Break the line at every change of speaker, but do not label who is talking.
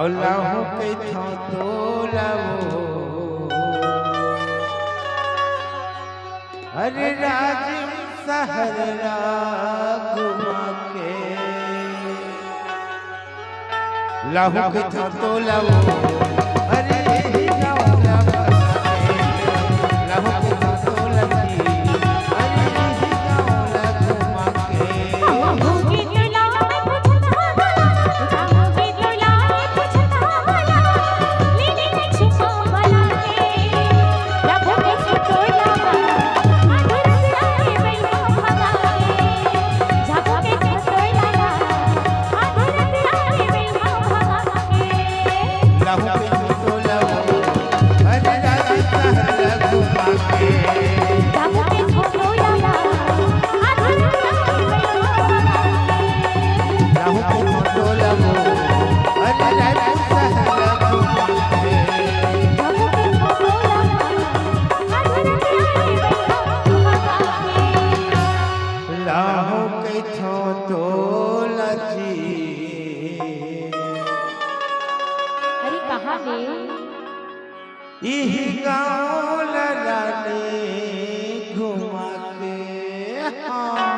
अल्लाह के छो तो लाओ अरे राजिम सहरा घुमा के लाहू के छो तो लाओ अरे लाहू के छो तो लगी अरे घुमा के
अरे कहाँ बे?
यही गाँव लड़ाने घुमा के हाँ